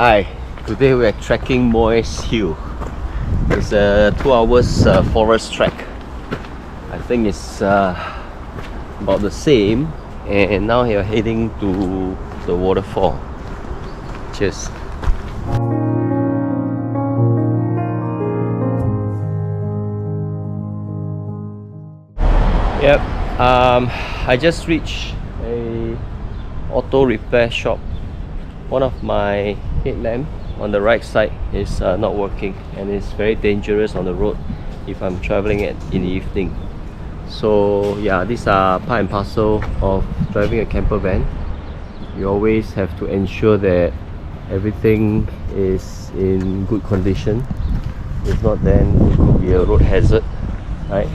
Hi, today we're trekking Moyes Hill. It's a 2 hours forest trek. I think it's about the same, and now you're heading to the waterfall. Cheers. Yep, I just reached a auto repair shop. One of my headlamp on the right side is not working, and it's very dangerous on the road if I'm traveling in the evening. So yeah, these are part and parcel of driving a camper van. You always have to ensure that everything is in good condition. If not, then it could be a road hazard, right?